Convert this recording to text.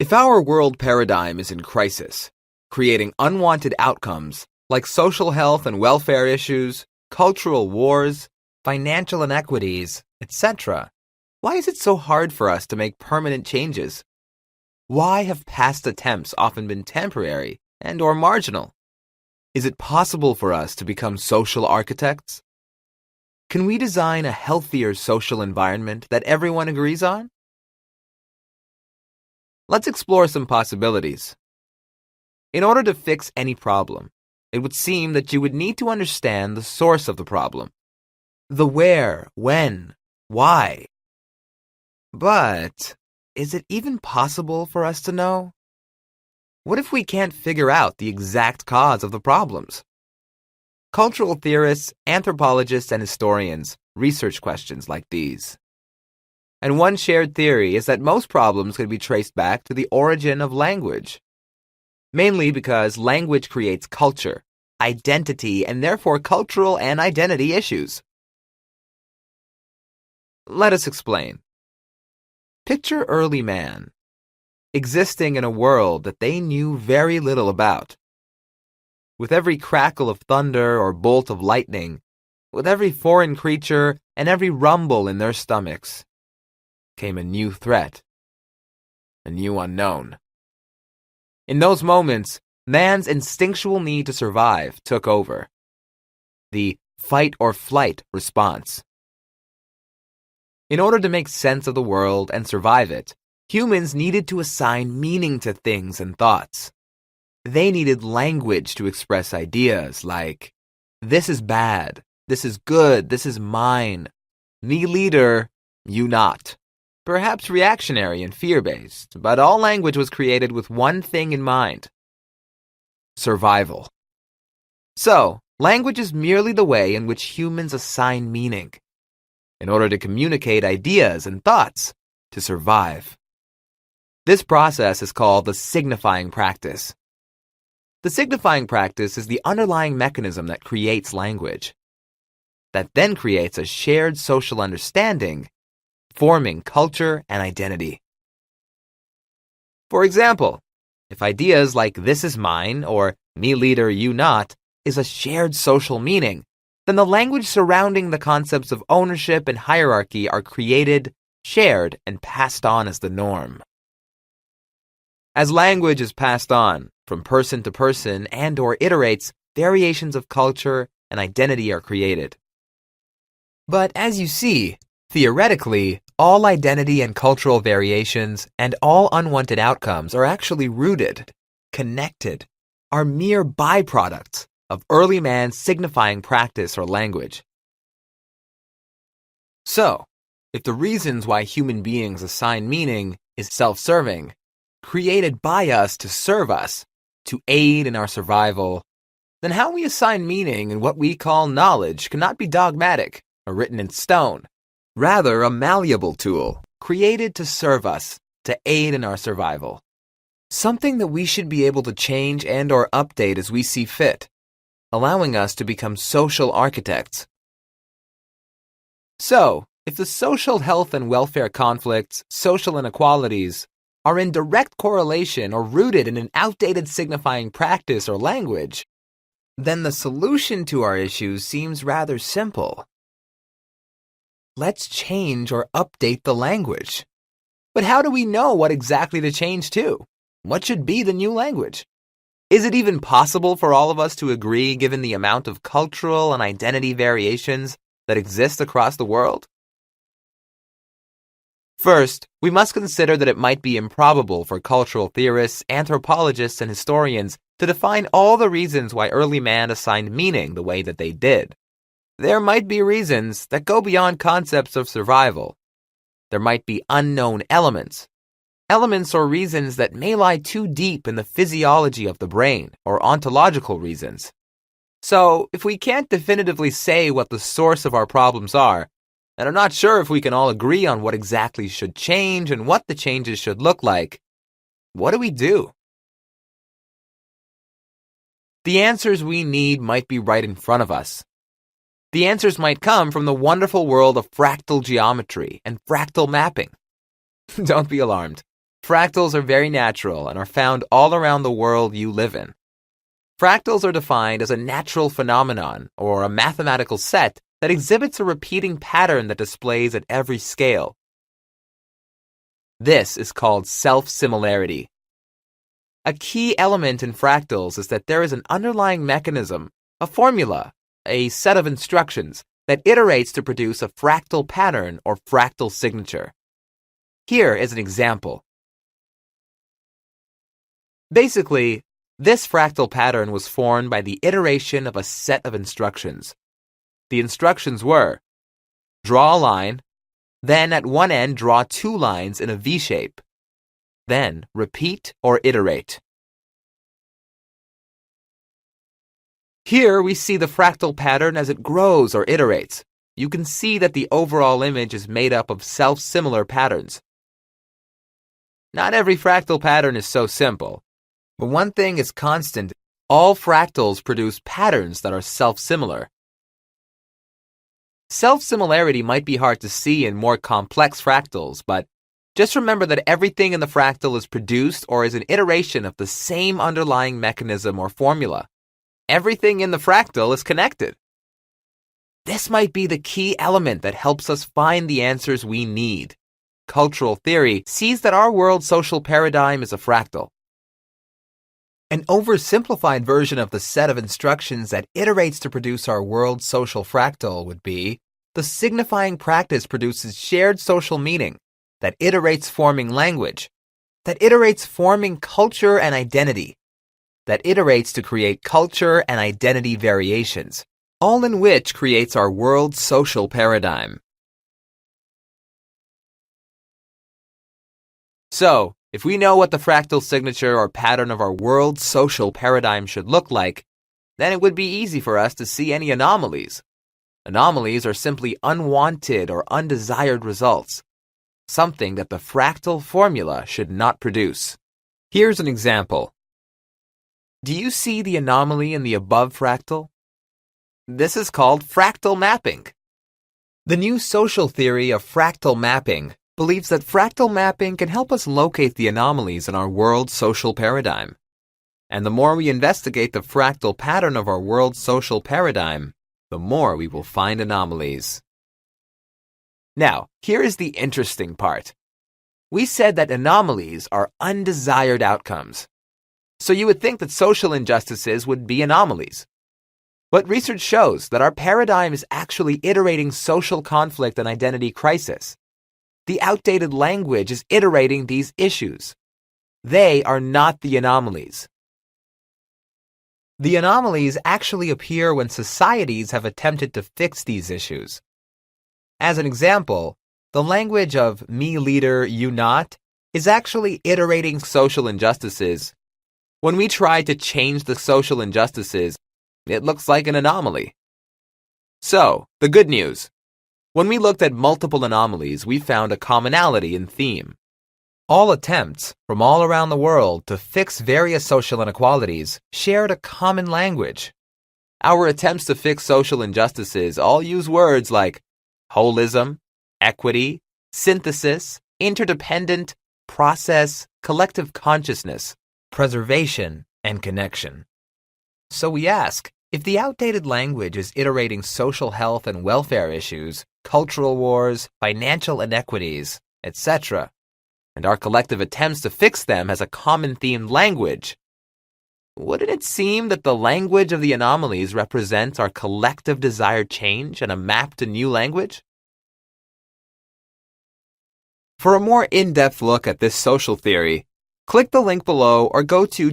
If our world paradigm is in crisis, creating unwanted outcomes like social health and welfare issues, cultural wars, financial inequities, etc., why is it so hard for us to make permanent changes? Why have past attempts often been temporary and/or marginal? Is it possible for us to become social architects? Can we design a healthier social environment that everyone agrees on? Let's explore some possibilities. In order to fix any problem, it would seem that you would need to understand the source of the problem. The where, when, why. But is it even possible for us to know? What if we can't figure out the exact cause of the problems? Cultural theorists, anthropologists, and historians research questions like these. And one shared theory is that most problems could be traced back to the origin of language, mainly because language creates culture, identity, and therefore cultural and identity issues. Let us explain. Picture early man, existing in a world that they knew very little about. With every crackle of thunder or bolt of lightning, with every foreign creature and every rumble in their stomachs, came a new threat, a new unknown. In those moments, man's instinctual need to survive took over. The fight or flight response. In order to make sense of the world and survive it, humans needed to assign meaning to things and thoughts. They needed language to express ideas like, this is bad, this is good, this is mine, me leader, you not. Perhaps reactionary and fear-based, but all language was created with one thing in mind: survival. So, language is merely the way in which humans assign meaning, in order to communicate ideas and thoughts to survive. This process is called the signifying practice. The signifying practice is the underlying mechanism that creates language, that then creates a shared social understanding, forming culture and identity. For example, if ideas like this is mine or me leader, you not is a shared social meaning, then the language surrounding the concepts of ownership and hierarchy are created, shared, and passed on as the norm. As language is passed on from person to person and/or iterates, variations of culture and identity are created. But as you see, theoretically, all identity and cultural variations and all unwanted outcomes are actually rooted, connected, are mere byproducts of early man's signifying practice or language. So, if the reasons why human beings assign meaning is self-serving, created by us to serve us, to aid in our survival, then how we assign meaning in what we call knowledge cannot be dogmatic or written in stone, rather a malleable tool created to serve us, to aid in our survival. Something that we should be able to change and/or update as we see fit, allowing us to become social architects. So, if the social health and welfare conflicts, social inequalities, are in direct correlation or rooted in an outdated signifying practice or language, then the solution to our issues seems rather simple. Let's change or update the language. But how do we know what exactly to change to? What should be the new language? Is it even possible for all of us to agree given the amount of cultural and identity variations that exist across the world? First, we must consider that it might be improbable for cultural theorists, anthropologists, and historians to define all the reasons why early man assigned meaning the way that they did. There might be reasons that go beyond concepts of survival. There might be unknown elements or reasons that may lie too deep in the physiology of the brain or ontological reasons. So, if we can't definitively say what the source of our problems are, and I'm not sure if we can all agree on what exactly should change and what the changes should look like, what do we do? The answers we need might be right in front of us. The answers might come from the wonderful world of fractal geometry and fractal mapping. Don't be alarmed. Fractals are very natural and are found all around the world you live in. Fractals are defined as a natural phenomenon or a mathematical set that exhibits a repeating pattern that displays at every scale. This is called self-similarity. A key element in fractals is that there is an underlying mechanism, a formula, a set of instructions that iterates to produce a fractal pattern or fractal signature. Here is an example. Basically, this fractal pattern was formed by the iteration of a set of instructions. The instructions were: draw a line, then at one end draw two lines in a V shape, then repeat or iterate. Here we see the fractal pattern as it grows or iterates. You can see that the overall image is made up of self-similar patterns. Not every fractal pattern is so simple, but one thing is constant: all fractals produce patterns that are self-similar. Self-similarity might be hard to see in more complex fractals, but just remember that everything in the fractal is produced or is an iteration of the same underlying mechanism or formula. Everything in the fractal is connected. This might be the key element that helps us find the answers we need. Cultural theory sees that our world social paradigm is a fractal. An oversimplified version of the set of instructions that iterates to produce our world social fractal would be: the signifying practice produces shared social meaning, that iterates forming language, that iterates forming culture and identity, that iterates to create culture and identity variations, all in which creates our world social paradigm. So, if we know what the fractal signature or pattern of our world social paradigm should look like, then it would be easy for us to see any anomalies. Anomalies are simply unwanted or undesired results, something that the fractal formula should not produce. Here's an example. Do you see the anomaly in the above fractal? This is called fractal mapping. The new social theory of fractal mapping believes that fractal mapping can help us locate the anomalies in our world social paradigm. And the more we investigate the fractal pattern of our world social paradigm, the more we will find anomalies. Now, here is the interesting part. We said that anomalies are undesired outcomes. So you would think that social injustices would be anomalies. But research shows that our paradigm is actually iterating social conflict and identity crisis. The outdated language is iterating these issues. They are not the anomalies. The anomalies actually appear when societies have attempted to fix these issues. As an example, the language of me leader, you not is actually iterating social injustices. When we try to change the social injustices, it looks like an anomaly. So, the good news. When we looked at multiple anomalies, we found a commonality in theme. All attempts from all around the world to fix various social inequalities shared a common language. Our attempts to fix social injustices all use words like holism, equity, synthesis, interdependent, process, collective consciousness, preservation, and connection. So we ask, if the outdated language is iterating social health and welfare issues, cultural wars, financial inequities, etc., and our collective attempts to fix them has a common themed language, wouldn't it seem that the language of the anomalies represents our collective desired change and a map to new language? For a more in-depth look at this social theory, click the link below or go to